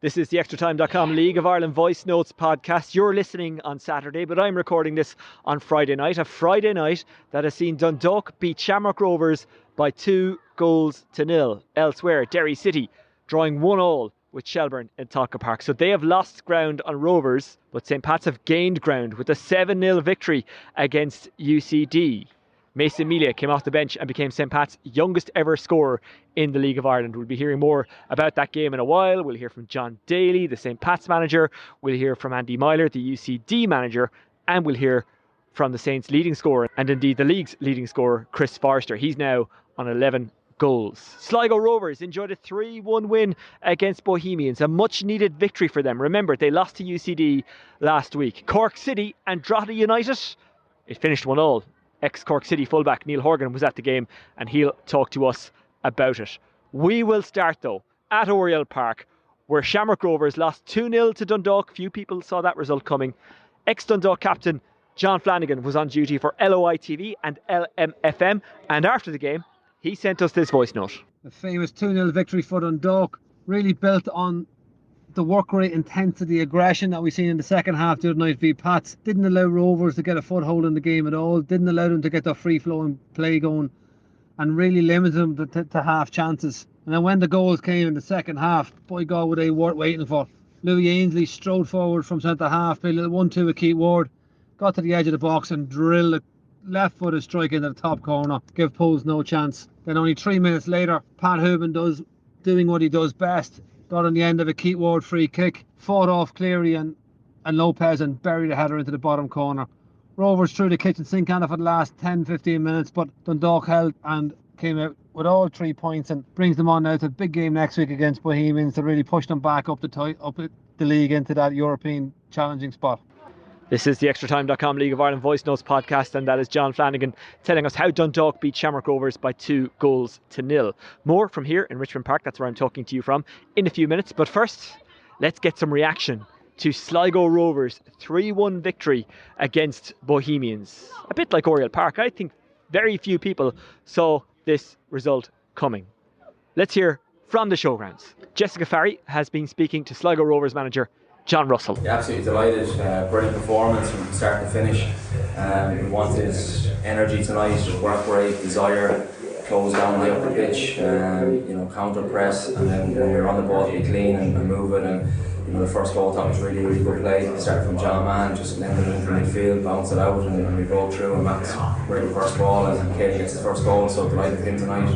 This is the ExtraTime.com League of Ireland Voice Notes podcast. You're listening on Saturday, but I'm recording this on Friday night. A Friday night that has seen Dundalk beat Shamrock Rovers by 2-0. Elsewhere, Derry City drawing 1-1 with Shelbourne in Tolka Park. So they have lost ground on Rovers, but St. Pat's have gained ground with a 7-0 victory against UCD. Melia came off the bench and became St. Pat's youngest ever scorer in the League of Ireland. We'll be hearing more about that game in a while. We'll hear from John Daly, the St. Pat's manager. We'll hear from Andy Meyler, the UCD manager. And we'll hear from the Saints' leading scorer, and indeed the league's leading scorer, Chris Forrester. He's now on 11 goals. Sligo Rovers enjoyed a 3-1 win against Bohemians, a much needed victory for them. Remember, they lost to UCD last week. Cork City and Drogheda United, it finished 1-1. Ex-Cork City fullback Neil Horgan was at the game and he'll talk to us about it. We will start though at Oriel Park, where Shamrock Rovers lost 2-0 to Dundalk. Few people saw that result coming. Ex-Dundalk captain John Flanagan was on duty for LOI TV and LMFM, and after the game he sent us this voice note. The famous 2-0 victory for Dundalk, really built on the work rate, intensity, aggression that we've seen in the second half the other night v Pats. Didn't allow Rovers to get a foothold in the game at all, didn't allow them to get their free-flowing play going, and really limited them to half chances. And then when the goals came in the second half, by God were they worth waiting for. Louis Ainsley strode forward from centre half, played a little 1-2 with Keith Ward, got to the edge of the box and drilled a left-footed strike into the top corner, give Bohs no chance. Then only 3 minutes later, Pat Hooban doing what he does best, got on the end of a Keith Ward free kick, fought off Cleary and Lopez and buried a header into the bottom corner. Rovers threw the kitchen sink on it for the last 10-15 minutes, but Dundalk held and came out with all 3 points and brings them on now to a big game next week against Bohemians to really push them back up the league into that European challenging spot. This is the ExtraTime.com League of Ireland Voice Notes podcast, and that is John Flanagan telling us how Dundalk beat Shamrock Rovers by 2-0. More from here in Richmond Park, that's where I'm talking to you from, in a few minutes. But first, let's get some reaction to Sligo Rovers' 3-1 victory against Bohemians. A bit like Oriel Park, I think very few people saw this result coming. Let's hear from the showgrounds. Jessica Farry has been speaking to Sligo Rovers manager John Russell. Yeah, absolutely delighted. Brilliant performance from start to finish. We wanted energy tonight, work rate, desire, close down high up the pitch, counter press, and then when we were on the ball to be clean and move it. And the first goal I thought was really, really good play. It started from John Mann, just landed it into midfield, bounced it out, and we broke through. And Matt's really the first ball, and Katie gets his first goal. So delighted with him tonight.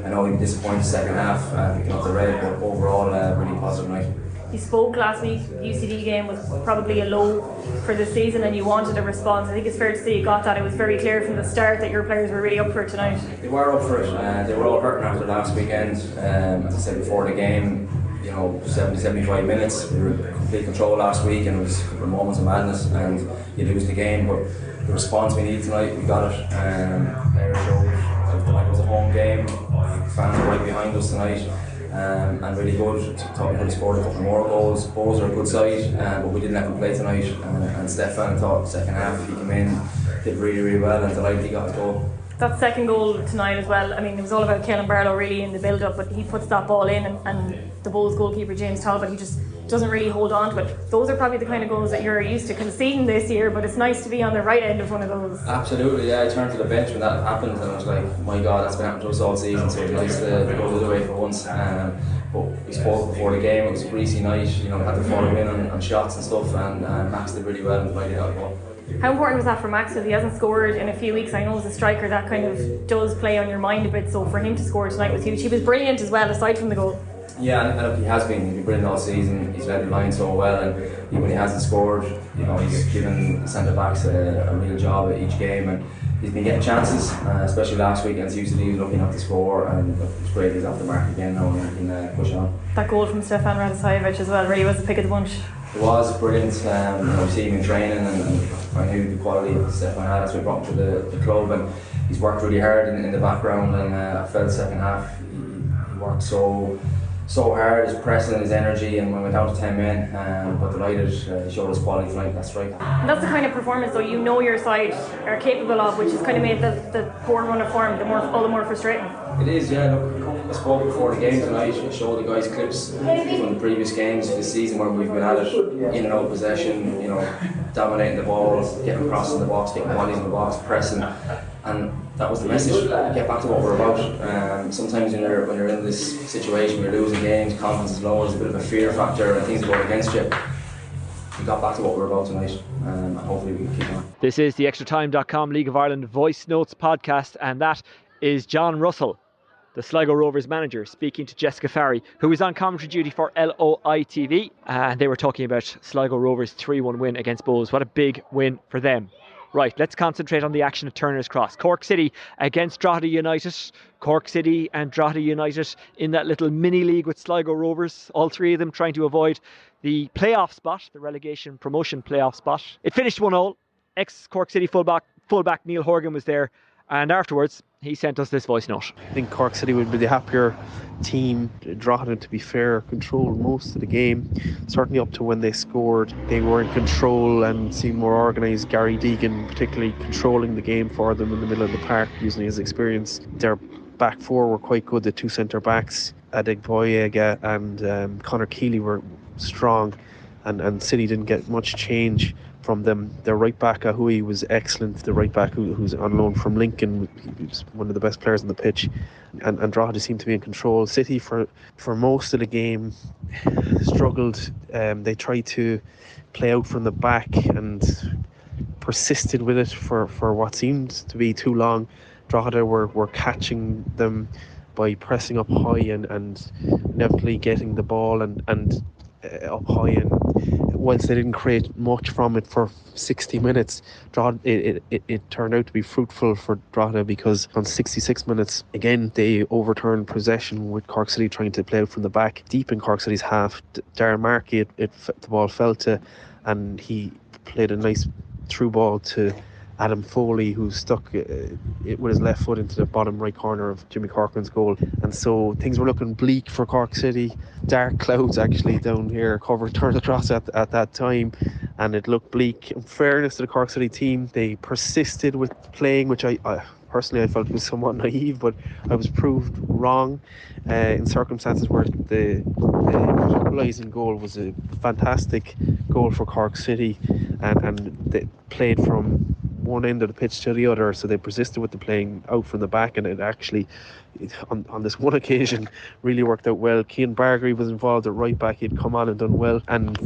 I know he was disappointed second half, picking up the red, but overall, really positive night. You spoke last week, the UCD game was probably a low for the season and you wanted a response. I think it's fair to say you got that. It was very clear from the start that your players were really up for it tonight. They were up for it. They were all hurting after last weekend. As I said before the game, 70-75 minutes. We were in complete control last week and it was a couple of moments of madness and you lose the game, but the response we needed tonight, we got it. Players showed it was a home game. Fans were right behind us tonight. And really good. Thought we scored a couple more goals. Bohs are a good side, but we didn't let them play tonight. And Stefan thought second half he came in, did really, really well, and delighted he got a goal. That second goal tonight as well, I mean, it was all about Caelan Barlow really in the build-up, but he puts that ball in and the Bohs goalkeeper James Talbot, he just doesn't really hold on to it. Those are probably the kind of goals that you're used to conceding this year, but it's nice to be on the right end of one of those. Absolutely, yeah. I turned to the bench when that happened and I was like, my God, that's been happening to us all season, so it's nice to go the other way for once. But we spoke before the game, it was a greasy night, had to follow in on shots and stuff, and Max did really well and divided out the ball. How important was that for Max? Because he hasn't scored in a few weeks. I know as a striker that kind of does play on your mind a bit, so for him to score tonight was huge. He was brilliant as well, aside from the goal. Yeah, and he has been. He's been brilliant all season. He's led the line so well, and even when he hasn't scored, he's given the centre backs a real job at each game, and he's been getting chances, especially last week against UCD. He was lucky enough to score, and it's great he's off the mark again now and he can push on. That goal from Stefan Radosajevic as well really was the pick of the bunch. It was brilliant. We see him in training, and I knew the quality that Stefan had, so we brought him to the club, and he's worked really hard in the background. And I felt the second half he worked so hard, his pressing, his energy, and when we went down to 10 men, but delighted he showed his quality tonight, that's right. And that's the kind of performance though your side are capable of, which has kind of made the poor run of form all the more frustrating. It is, yeah. Look, I spoke before the game tonight. I showed the guys clips from the previous games this season where we've been at it, in and out of possession, dominating the ball, getting across in the box, getting bodies in the box, pressing, and that was the message. Get back to what we're about. Sometimes when you're in this situation, you're losing games, confidence is low, there's a bit of a fear factor, and things are going against you. We got back to what we're about tonight, and hopefully we can keep on. This is the ExtraTime.com League of Ireland Voice Notes podcast, and that is John Russell, the Sligo Rovers manager, speaking to Jessica Farry, who is on commentary duty for LOI TV, and they were talking about Sligo Rovers' 3-1 win against Bohs. What a big win for them. Right, let's concentrate on the action at Turner's Cross. Cork City against Drogheda United. Cork City and Drogheda United in that little mini league with Sligo Rovers. All three of them trying to avoid the playoff spot, the relegation promotion playoff spot. It finished 1-1. Ex-Cork City fullback Neil Horgan was there, and afterwards he sent us this voice note. I think Cork City would be the happier team. Drogheda, to be fair, controlled most of the game, certainly up to when they scored. They were in control and seemed more organised. Gary Deegan particularly controlling the game for them in the middle of the park using his experience. Their back four were quite good. The two centre backs, Adegboyega and Conor Keeley, were strong, and City didn't get much change from them. Their right back Ahui was excellent. The right back who's on loan from Lincoln, he was one of the best players on the pitch, and Drogheda seemed to be in control. City for most of the game struggled. They tried to play out from the back and persisted with it for what seemed to be too long. Drogheda were catching them by pressing up high and inevitably getting the ball and up high, and whilst they didn't create much from it for 60 minutes, it turned out to be fruitful for Drogheda, because on 66 minutes again they overturned possession with Cork City trying to play out from the back deep in Cork City's half. Darren Markey, the ball fell to, and he played a nice through ball to Adam Foley, who stuck it with his left foot into the bottom right corner of Jimmy Corcoran's goal. And so things were looking bleak for Cork City. Dark clouds actually down here covered Turner's Cross at that time, and it looked bleak. In fairness to the Cork City team, they persisted with playing, which I personally felt was somewhat naive, but I was proved wrong in circumstances where the equalising goal was a fantastic goal for Cork City, and they played from one end of the pitch to the other, so they persisted with the playing out from the back, and it actually on this one occasion really worked out well. Cian Bargery was involved at right back. He'd come on and done well, and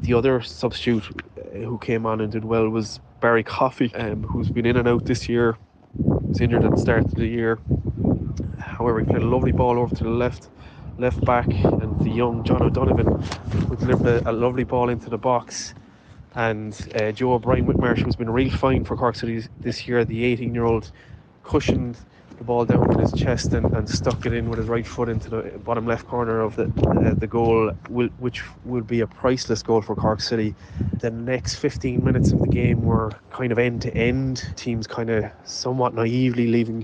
the other substitute who came on and did well was Barry Coffey, who's been in and out this year. Was injured at the start of the year. However, he played a lovely ball over to the left back, and the young John O'Donovan would deliver a lovely ball into the box. And Joe O'Brien Whitmarsh, who's been real fine for Cork City this year, the 18-year-old, cushioned the ball down with his chest and stuck it in with his right foot into the bottom left corner of the goal, which would be a priceless goal for Cork City. The next 15 minutes of the game were kind of end to end, teams kind of somewhat naively leaving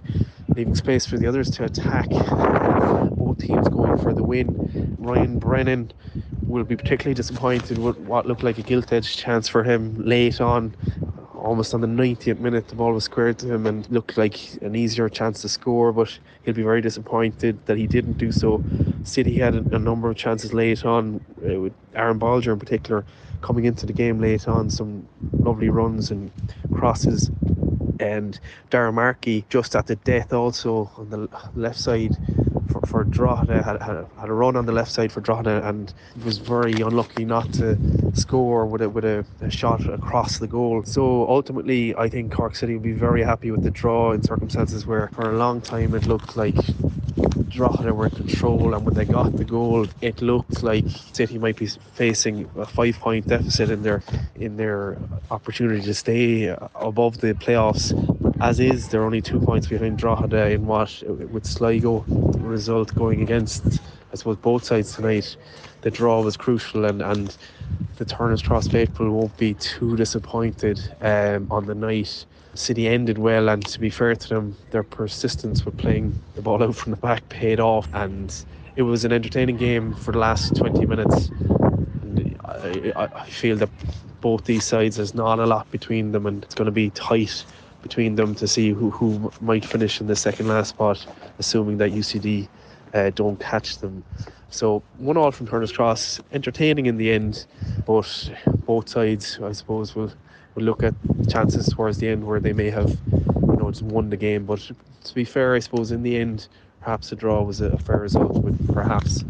space for the others to attack, both teams going for the win. Ryan Brennan will be particularly disappointed with what looked like a gilt-edged chance for him late on. Almost on the 90th minute, the ball was squared to him and looked like an easier chance to score, but he'll be very disappointed that he didn't do so. City had a number of chances late on, with Aaron Bolger in particular coming into the game late on, some lovely runs and crosses, and Darren Markey just at the death also on the left side for Drogheda, had a run on the left side for Drogheda and was very unlucky not to score with a shot across the goal. So ultimately I think Cork City will be very happy with the draw in circumstances where for a long time it looked like Drogheda were in control, and when they got the goal it looked like City might be facing a 5-point deficit in their opportunity to stay above the playoffs. As is, they're only 2 points behind Drogheda in what, with Sligo result going against, I suppose, both sides tonight. The draw was crucial, and the Turner's Cross faithful won't be too disappointed on the night. City ended well, and to be fair to them, their persistence with playing the ball out from the back paid off, and it was an entertaining game for the last 20 minutes. And I feel that both these sides, there's not a lot between them, and it's going to be tight between them to see who might finish in the second last spot, assuming that UCD don't catch them. So 1-1 from Turner's Cross, entertaining in the end, but both sides, I suppose, will look at chances towards the end where they may have just won the game. But to be fair, I suppose in the end, perhaps a draw was a fair result, with perhaps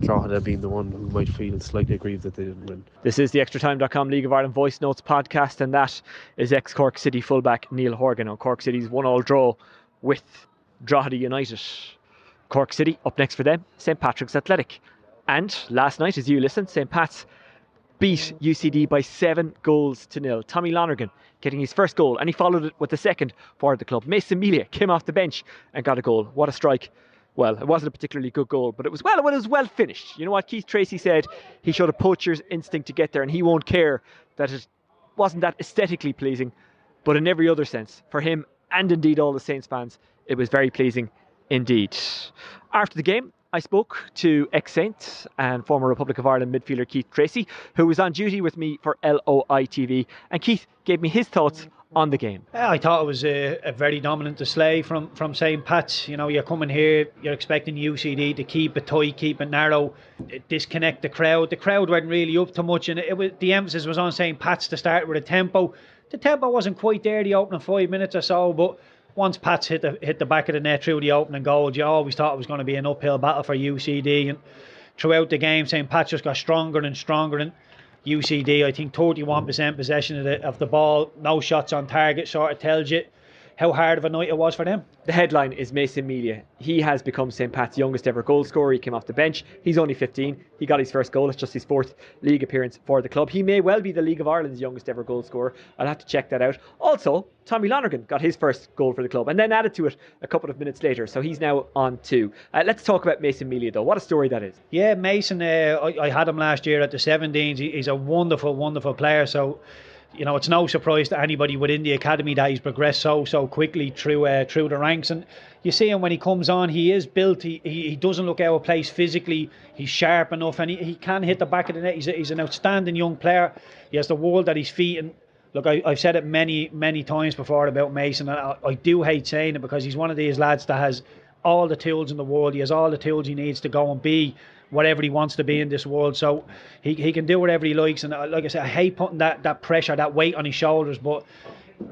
Drogheda being the one who might feel slightly aggrieved that they didn't win. This is the ExtraTime.com League of Ireland Voice Notes podcast, and that is ex-Cork City fullback Neil Horgan on Cork City's 1-1 draw with Drogheda United. Cork City up next for them, St Patrick's Athletic. And last night, as you listened, St Pat's beat UCD by 7-0. Tommy Flanagan getting his first goal, and he followed it with the second for the club. Melia came off the bench and got a goal. What a strike. Well, it wasn't a particularly good goal, but it was well finished. You know what Keith Treacy said? He showed a poacher's instinct to get there, and he won't care that it wasn't that aesthetically pleasing, but in every other sense, for him and indeed all the Saints fans, it was very pleasing indeed. After the game, I spoke to ex-Saint and former Republic of Ireland midfielder Keith Treacy, who was on duty with me for LOI TV, and Keith gave me his thoughts on the game. I thought it was a very dominant display from St Pat's. You're coming here, you're expecting UCD to keep it tight, keep it narrow, disconnect the crowd. The crowd weren't really up to much, and the emphasis was on St Pat's to start with a tempo. The tempo wasn't quite there the opening 5 minutes or so, but once Pats hit the back of the net through the opening goal, you always thought it was going to be an uphill battle for UCD. And throughout the game, St Pat's just got stronger and stronger. And UCD, I think 31% possession of the ball, no shots on target, sort of tells you how hard of a night it was for them. The headline is Melia. He has become St Pat's youngest ever goal scorer. He came off the bench. He's only 15. He got his first goal. It's just his fourth league appearance for the club. He may well be the League of Ireland's youngest ever goal scorer. I'll have to check that out. Also, Tommy Flanagan got his first goal for the club and then added to it a couple of minutes later. So he's now on 2. Let's talk about Melia though. What a story that is. Yeah, Mason, I had him last year at the 17s. He's a wonderful, wonderful player. So it's no surprise to anybody within the academy that he's progressed so quickly through the ranks. And you see him when he comes on, he is built. He doesn't look out of place physically. He's sharp enough, and he can hit the back of the net. He's an outstanding young player. He has the world at his feet. And look, I've said it many times before about Mason, and I do hate saying it because he's one of these lads that has all the tools in the world. He has all the tools he needs to go and be whatever he wants to be in this world. So he can do whatever he likes. And like I said, I hate putting that pressure, that weight on his shoulders. But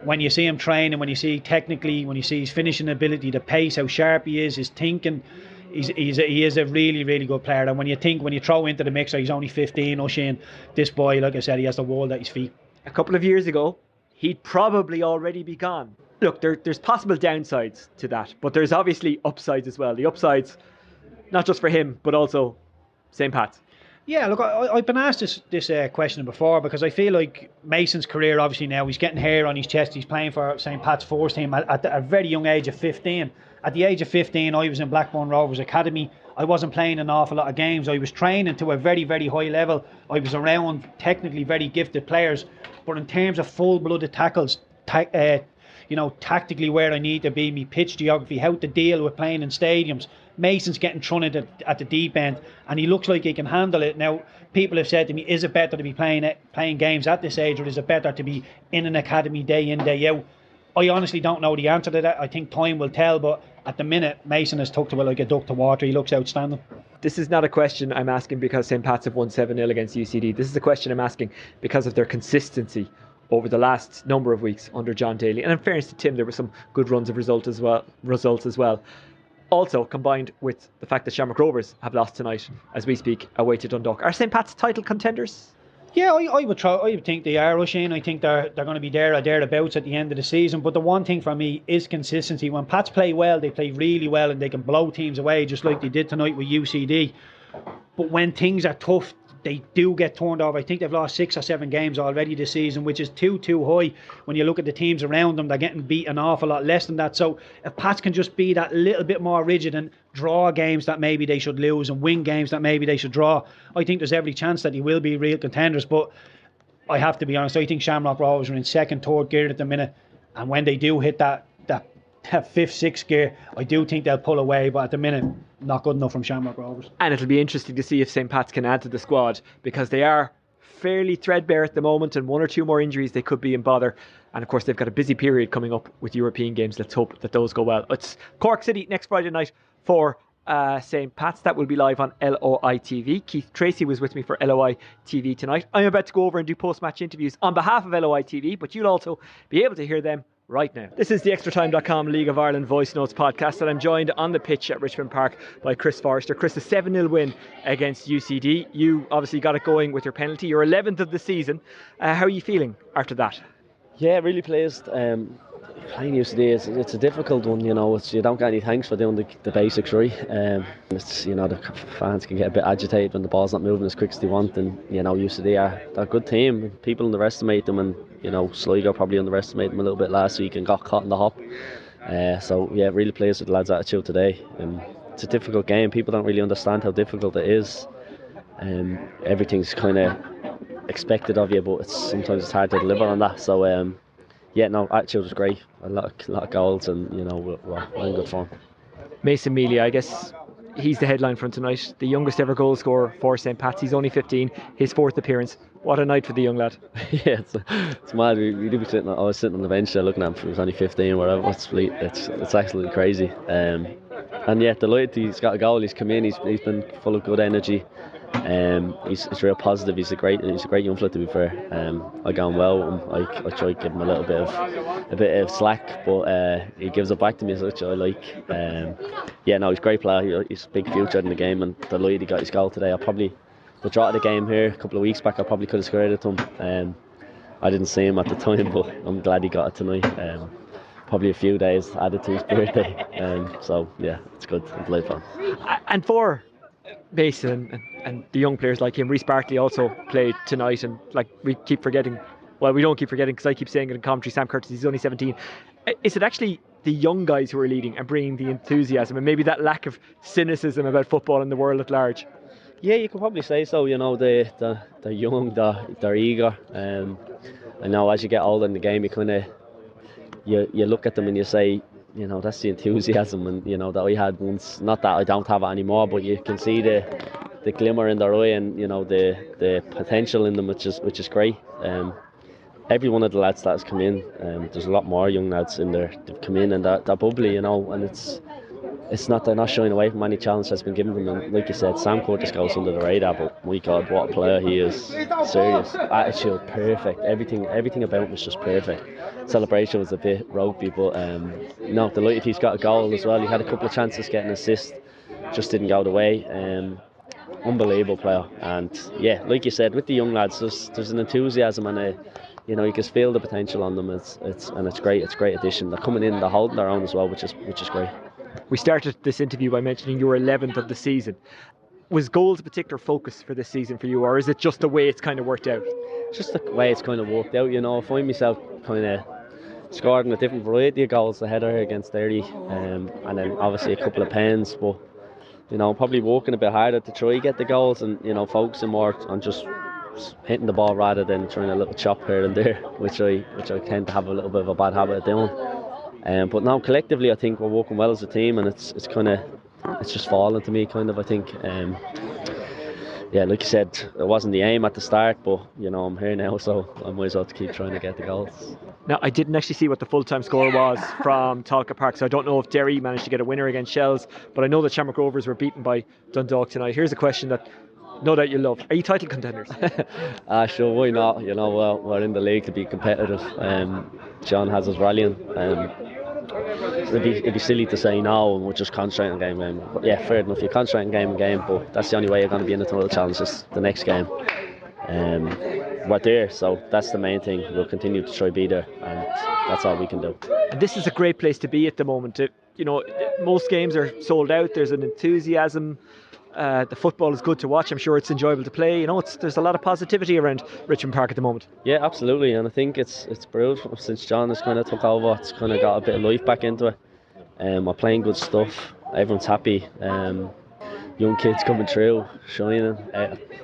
when you see him training, when you see technically, when you see his finishing ability, the pace, how sharp he is, his thinking, he is a really, really good player. And when you throw into the mixer, he's only 15, Oisin, this boy, like I said, he has the world at his feet. A couple of years ago, he'd probably already be gone. Look, there's possible downsides to that, but there's obviously upsides as well. The upsides, not just for him, but also St Pat's. Yeah, look, I've been asked this question before because I feel like Mason's career, obviously now, he's getting hair on his chest. He's playing for St Pat's first team at a very young age of 15. At the age of 15, I was in Blackburn Rovers Academy. I wasn't playing an awful lot of games. I was training to a very, very high level. I was around technically very gifted players. But in terms of full-blooded tackles, tactically where I need to be, me pitch geography, how to deal with playing in stadiums, Mason's getting thrown at the deep end, and he looks like he can handle it. Now, people have said to me, is it better to be playing games at this age, or is it better to be in an academy day in, day out? I honestly don't know the answer to that. I think time will tell, but at the minute, Mason has tucked away like a duck to water. He looks outstanding. This is not a question I'm asking because St Pat's have won 7-0 against UCD. This is a question I'm asking because of their consistency over the last number of weeks under John Daly. And in fairness to Tim, there were some good runs of results as well. Also, combined with the fact that Shamrock Rovers have lost tonight, as we speak, away to Dundalk. Are St Pat's title contenders? Yeah, I would think they are, Oisin. I think they're going to be there or thereabouts at the end of the season. But the one thing for me is consistency. When Pats play well, they play really well and they can blow teams away just like they did tonight with UCD. But when things are tough, they do get turned off. I think they've lost 6 or 7 games already this season, which is too high. When you look at the teams around them, they're getting beat an awful lot less than that. So if Pats can just be that little bit more rigid and draw games that maybe they should lose and win games that maybe they should draw, I think there's every chance that they will be real contenders. But I have to be honest, I think Shamrock Rovers are in second, third gear at the minute. And when they do hit that 5th, 6th gear, I do think they'll pull away. But at the minute, not good enough from Shamrock Rovers. And it'll be interesting to see if St Pat's can add to the squad, because they are fairly threadbare at the moment, and 1 or 2 more injuries they could be in bother. And of course they've got a busy period coming up with European games. Let's hope that those go well. It's Cork City next Friday night for St. Pat's. That will be live on LOI TV. Keith Treacy was with me for LOI TV tonight. I'm about to go over and do post-match interviews on behalf of LOI TV, but you'll also be able to hear them right now. This is the ExtraTime.com League of Ireland Voice Notes podcast, and I'm joined on the pitch at Richmond Park by Chris Forrester. Chris, a 7-0 win against UCD. You obviously got it going with your penalty. Your 11th of the season. How are you feeling after that? Yeah, really pleased. Playing UCD, it's a difficult one, you know. You don't get any thanks for doing the basics right. It's, you know, the fans can get a bit agitated when the ball's not moving as quick as they want, and you know, UCD they're a good team. People underestimate them, and you know, Sligo probably underestimated them a little bit last week and got caught in the hop. So yeah, really pleased with the lads' attitude today. It's a difficult game. People don't really understand how difficult it is. Everything's kind of expected of you, but sometimes it's hard to deliver on that. So yeah, no, attitude was great. A lot of goals, and you know, we're in good form. Mason Melia, I guess he's the headline from tonight. The youngest ever goal scorer for St. Pat's. He's only 15. His 4th appearance. What a night for the young lad. Yeah, it's mad. We do be sitting. I was sitting on the bench there looking at him. He was only 15. Whatever. It's absolutely crazy. And yeah, delighted he's got a goal. He's come in. He's been full of good energy. He's real positive. He's a great young fella, to be fair. I got on well with him. I try to give him a bit of slack, but he gives it back to me, which I like. Yeah, no, he's a great player. He's a big future in the game, and delighted he got his goal today. The draw of the game here a couple of weeks back, I probably could have scored it to him. I didn't see him at the time, but I'm glad he got it tonight. Probably a few days added to his birthday. So yeah, it's good. I'm delighted for him. And for Mason and the young players like him, Reece Bartley also played tonight, and like we keep forgetting, well, we don't keep forgetting because I keep saying it in commentary, Sam Curtis, he's only 17. Is it actually the young guys who are leading and bringing the enthusiasm and maybe that lack of cynicism about football in the world at large? Yeah, you could probably say so. You know, they're young, they're eager. And now as you get older in the game, you kind of you look at them and you say, you know, that's the enthusiasm, and you know that I had once. Not that I don't have it anymore, but you can see the glimmer in their eye, and you know the potential in them, which is great. Every one of the lads that has come in, there's a lot more young lads in there. They've come in and they're bubbly, you know, and they're not shying away from any challenge that's been given them. And like you said, Sam Curtis goes under the radar, but my God, what a player he is! Serious, attitude perfect, everything about him was just perfect. Celebration was a bit ropey, but no, delighted he's got a goal as well. He had a couple of chances getting an assist, just didn't go the way. Unbelievable player, and yeah, like you said, with the young lads, there's an enthusiasm and you know, you can feel the potential on them. It's great. It's a great addition. They're coming in, they're holding their own as well, which is great. We started this interview by mentioning you were 11th of the season. Was goals a particular focus for this season for you, or is it just the way it's kind of worked out? Just the way it's kind of worked out, you know. I find myself kind of scoring a different variety of goals. The header against Daly, and then obviously a couple of pens, but you know, probably working a bit harder to try get the goals, and you know, focusing more on just hitting the ball rather than trying a little chop here and there, which I tend to have a little bit of a bad habit of doing. But now collectively, I think we're working well as a team, and it's just fallen to me kind of. I think, yeah, like you said, it wasn't the aim at the start, but you know, I'm here now, so I might as well keep trying to get the goals. Now, I didn't actually see what the full-time score was from Talca Park, so I don't know if Derry managed to get a winner against Shells, but I know that Shamrock Rovers were beaten by Dundalk tonight. Here's a question that no doubt you love. Are you title contenders? Sure, why not? You know, we're in the league to be competitive. John has us rallying. It'd be silly to say no and we're just concentrating on game. But yeah, fair enough, you concentrate on game, but that's the only way you're going to be in the title challenge is the next game. We're there, so that's the main thing. We'll continue to try be there, and that's all we can do. And this is a great place to be at the moment. You know, most games are sold out. There's an enthusiasm. The football is good to watch. I'm sure it's enjoyable to play. You know, there's a lot of positivity around Richmond Park at the moment. Yeah, absolutely, and I think it's brilliant since John has kind of took over. It's kind of got a bit of life back into it. We're playing good stuff. Everyone's happy. Young kids coming through, shining.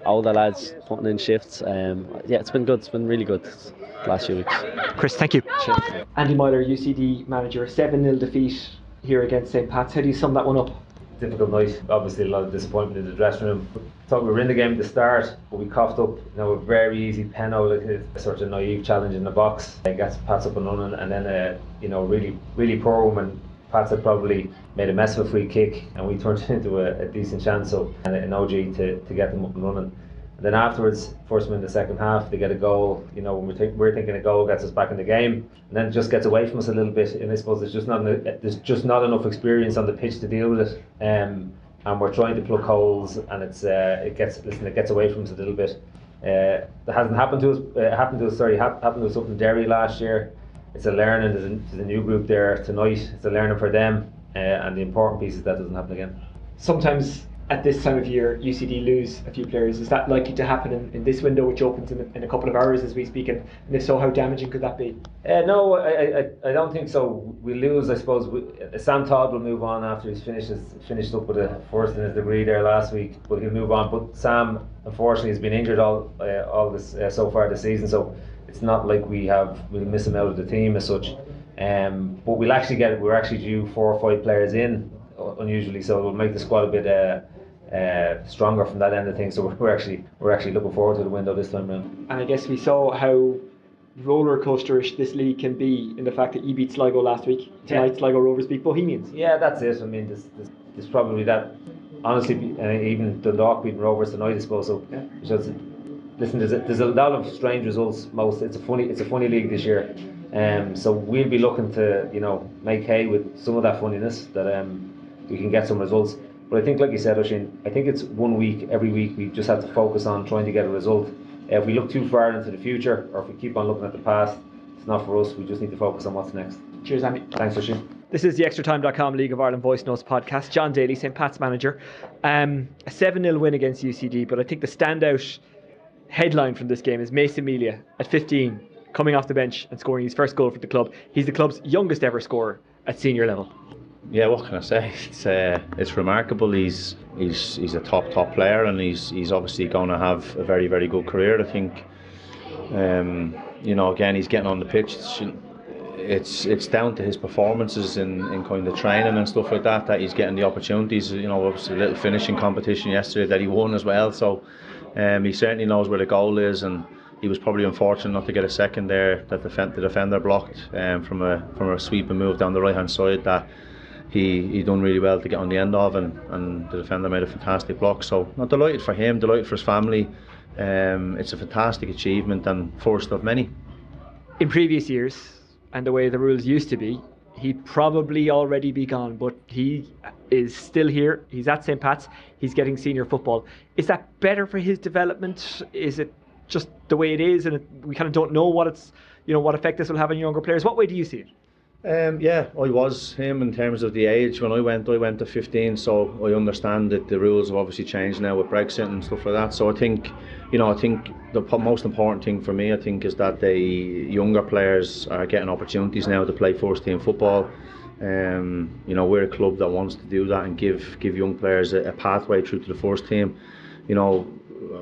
Older lads putting in shifts. Yeah, it's been good. It's been really good the last few weeks. Chris, thank you. Cheers. Andy Meyler, UCD manager, 7-0 defeat here against St. Pat's. How do you sum that one up? Difficult night, obviously a lot of disappointment in the dressing room. Thought we were in the game at the start, but we coughed up, you know, a very easy penalty, like a sort of naive challenge in the box. It gets Pats up and running, and then you know, really poor woman Pats had probably made a mess of a free kick, and we turned it into a decent chance, so and an OG to get them up and running. And then afterwards, force them in the second half, they get a goal. You know, when we're thinking a goal gets us back in the game, and then it just gets away from us a little bit. And I suppose there's just not enough experience on the pitch to deal with it. And we're trying to plug holes, and it gets away from us a little bit. That hasn't happened to us. Happened to us up in Derry last year. It's a learning. There's a new group there tonight. It's a learning for them, and the important piece is that doesn't happen again. Sometimes at this time of year, UCD lose a few players. Is that likely to happen in this window, which opens in a couple of hours as we speak? And if so, how damaging could that be? No, I don't think so. We lose, I suppose. Sam Todd will move on after he's finished up with a first in his degree there last week, but he'll move on. But Sam, unfortunately, has been injured all this so far this season, so it's not like we'll miss him out of the team as such. But we're actually due 4 or 5 players in, unusually, so it'll make the squad a bit stronger from that end of things. So we're actually looking forward to the window this time around. And I guess we saw how roller coasterish this league can be in the fact that you beat Sligo last week. Tonight, Sligo Rovers beat Bohemians. Yeah, that's it. I mean, there's probably that. Honestly, even Dundalk beating Rovers tonight, I suppose. So, listen, there's a lot of strange results. It's a funny league this year. So we'll be looking to make hay with some of that funniness that we can get some results. But I think, like you said, Oisin, I think it's 1 week. Every week we just have to focus on trying to get a result. If we look too far into the future, or if we keep on looking at the past, it's not for us. We just need to focus on what's next. Cheers, Andy. Thanks, Oisin. This is the ExtraTime.com League of Ireland Voice Notes podcast. John Daly, St. Pat's manager. A 7-0 win against UCD, but I think the standout headline from this game is Mason Melia at 15 coming off the bench and scoring his first goal for the club. He's the club's youngest ever scorer at senior level. Yeah, what can I say? It's remarkable. He's a top player, and he's obviously going to have a very, very good career. I think again, he's getting on the pitch. It's down to his performances in kind of training and stuff like that he's getting the opportunities. Obviously a little finishing competition yesterday that he won as well. So he certainly knows where the goal is, and he was probably unfortunate not to get a second there. That the defender blocked from a sweeping move down the right hand side that he done really well to get on the end of, and the defender made a fantastic block. So I'm delighted for him, delighted for his family. It's a fantastic achievement and first of many. In previous years, and the way the rules used to be, he'd probably already be gone, but he is still here. He's at St. Pat's. He's getting senior football. Is that better for his development? Is it just the way it is, and we kind of don't know what effect this will have on younger players? What way do you see it? Yeah, I was him in terms of the age. When I went to 15, so I understand that the rules have obviously changed now with Brexit and stuff like that. So I think the most important thing for me, is that the younger players are getting opportunities now to play first team football. We're a club that wants to do that and give young players a pathway through to the first team.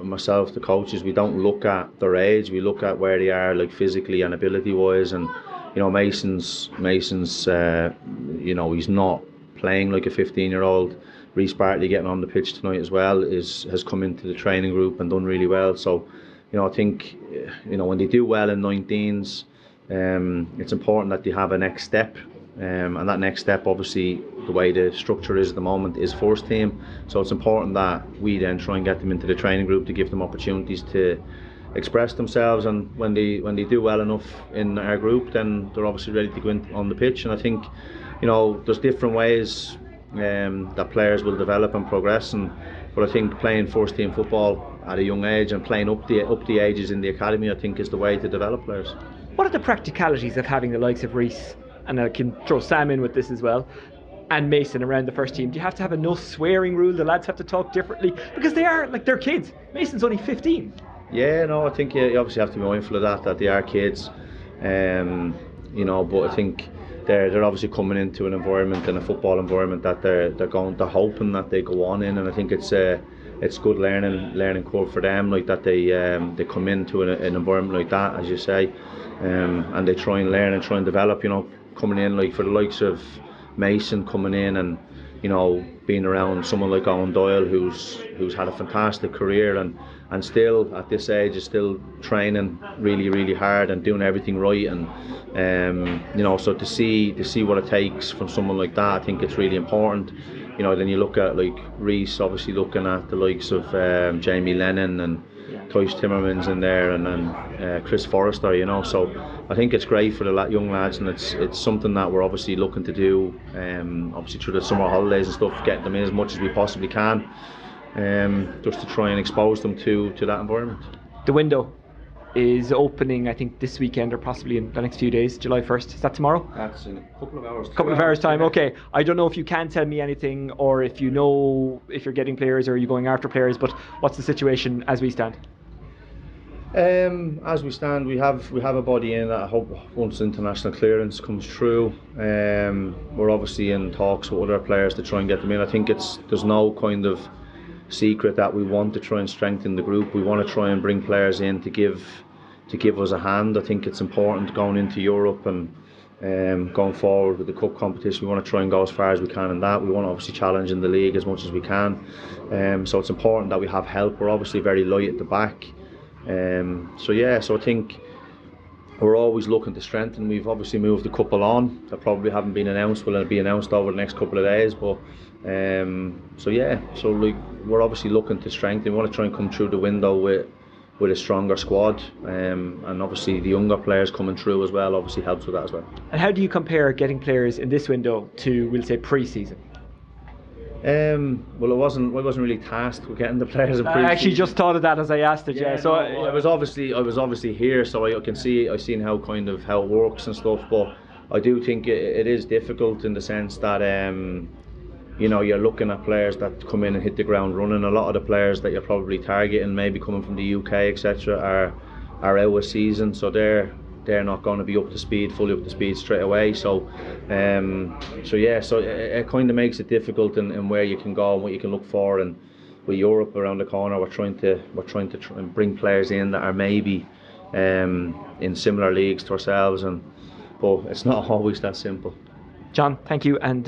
Myself, the coaches, we don't look at their age. We look at where they are, like physically and ability wise, and Mason's he's not playing like a 15-year-old. Reece Bartley getting on the pitch tonight as well has come into the training group and done really well. So I think when they do well in 19s, it's important that they have a next step, and that next step, obviously the way the structure is at the moment, is first team. So it's important that we then try and get them into the training group to give them opportunities to express themselves, and when they do well enough in our group, then they're obviously ready to go in on the pitch. And I think there's different ways that players will develop and progress, but I think playing first team football at a young age and playing up the ages in the academy, I think, is the way to develop players. What are the practicalities of having the likes of Reece, and I can throw Sam in with this as well, and Mason around the first team? Do you have to have a no swearing rule? The lads have to talk differently because they're kids. Mason's only 15. Yeah, no, I think you obviously have to be mindful of that they are kids, but I think they're obviously coming into an environment, in a football environment, that they're hoping that they go on in, and I think it's good learning curve for them, like that they come into an environment like that, as you say, and they try and learn and try and develop. Coming in, like for the likes of Mason coming in, and being around someone like Owen Doyle, who's had a fantastic career and still at this age is still training really, really hard and doing everything right, and so to see what it takes from someone like that, I think it's really important. Then you look at like Reece, obviously looking at the likes of Jamie Lennon and Toyce Timmermans in there, and then Chris Forrester, so I think it's great for the young lads, and it's something that we're obviously looking to do, obviously through the summer holidays and stuff, get them in as much as we possibly can, just to try and expose them to that environment. The window is opening, I think, this weekend or possibly in the next few days, July 1st. Is that tomorrow? That's in a couple of hours. Couple of hours time, okay. I don't know if you can tell me anything, or if you know if you're getting players or are you going after players, but what's the situation as we stand? As we stand, we have a body in that I hope once international clearance comes through. We're obviously in talks with other players to try and get them in. I think there's no kind of secret that we want to try and strengthen the group. We want to try and bring players in to give us a hand. I think it's important going into Europe and going forward with the cup competition. We want to try and go as far as we can in that. We want to obviously challenge in the league as much as we can. So it's important that we have help. We're obviously very light at the back. So I think we're always looking to strengthen. We've obviously moved a couple on that probably haven't been announced. Will be announced over the next couple of days. But we're obviously looking to strengthen. We want to try and come through the window with a stronger squad, and obviously the younger players coming through as well obviously helps with that as well. And how do you compare getting players in this window to, we'll say, pre-season? Well, I wasn't really tasked with getting the players in pre-season. I actually just thought of that as I asked it. I was obviously here, so I've seen how it works and stuff. But I do think it is difficult in the sense that you're looking at players that come in and hit the ground running. A lot of the players that you're probably targeting, maybe coming from the UK, etc., are out of season, so they're not going to be fully up to speed straight away. So it kind of makes it difficult in where you can go and what you can look for. And with Europe around the corner, we're trying to try and bring players in that are maybe in similar leagues to ourselves, but it's not always that simple. John, thank you, and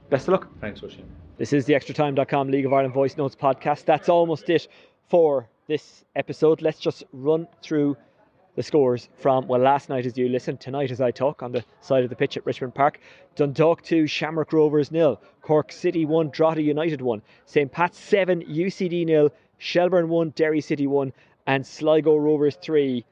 best of luck. Thanks, Oisin. This is the ExtraTime.com League of Ireland Voice Notes podcast. That's almost it for this episode. Let's just run through the scores from, last night as you listened, tonight as I talk, on the side of the pitch at Richmond Park. Dundalk 2, Shamrock Rovers 0, Cork City 1, Drogheda United 1, St Pat's 7, UCD 0, Shelbourne 1, Derry City 1, and Sligo Rovers 3,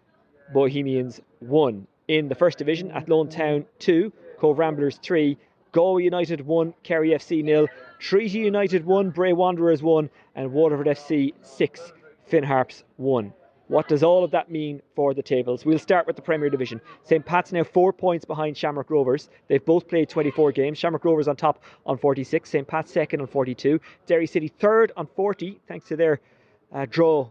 Bohemians 1. In the First Division, Athlone Town 2, Cove Ramblers 3, Galway United 1, Kerry FC 0, Treacy United 1, Bray Wanderers 1, and Waterford FC 6, Finn Harps 1. What does all of that mean for the tables? We'll start with the Premier Division. St Pat's now 4 points behind Shamrock Rovers. They've both played 24 games. Shamrock Rovers on top on 46. St Pat's second on 42. Derry City third on 40, thanks to their draw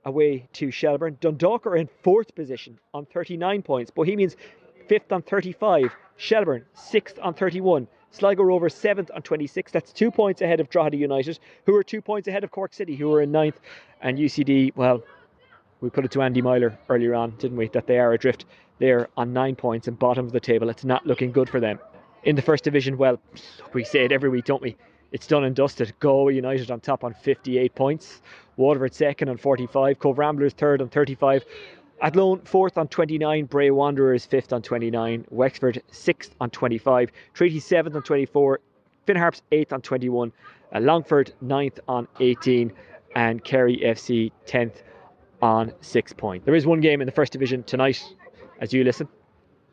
away to Shelbourne. Dundalk are in fourth position on 39 points. Bohemians fifth on 35. Shelbourne sixth on 31. Sligo Rovers 7th on 26. That's 2 points ahead of Drogheda United, who are 2 points ahead of Cork City, who are in 9th. And UCD, we put it to Andy Meyler earlier on, didn't we, that they are adrift there on 9 points and bottom of the table. It's not looking good for them. In the First Division, we say it every week, don't we? It's done and dusted. Galway United on top on 58 points. Waterford second on 45. Cove Ramblers third on 35. Athlone fourth on 29. Bray Wanderers fifth on 29. Wexford sixth on 25. Treaty seventh on 24. Finn Harps 8th on 21. Longford 9th on 18. And Kerry FC 10th on 6 points. There is one game in the First Division tonight as you listen.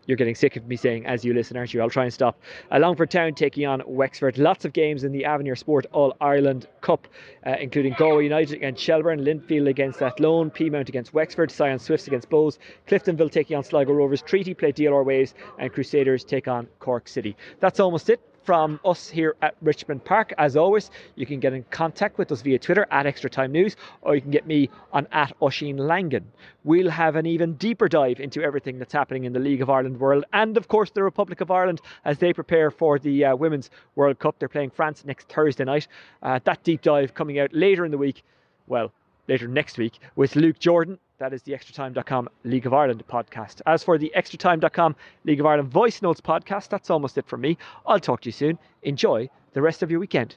You're getting sick of me saying as you listen, aren't you? I'll try and stop. Longford Town taking on Wexford. Lots of games in the Avenir Sport All-Ireland Cup, including Galway United against Shelbourne, Linfield against Athlone, Peamount against Wexford, Sion Swifts against Bohs, Cliftonville taking on Sligo Rovers, Treaty play DLR Waves, and Crusaders take on Cork City. That's almost it from us here at Richmond Park. As always, you can get in contact with us via Twitter at Extra Time News, or you can get me on at Oisin Langan. We'll have an even deeper dive into everything that's happening in the League of Ireland world, and of course the Republic of Ireland as they prepare for the Women's World Cup. They're playing France next Thursday night. That deep dive coming out later in the week, later next week, with Luke Jordan. That is the ExtraTime.com League of Ireland podcast. As for the ExtraTime.com League of Ireland Voice Notes podcast, that's almost it from me. I'll talk to you soon. Enjoy the the rest of your weekend.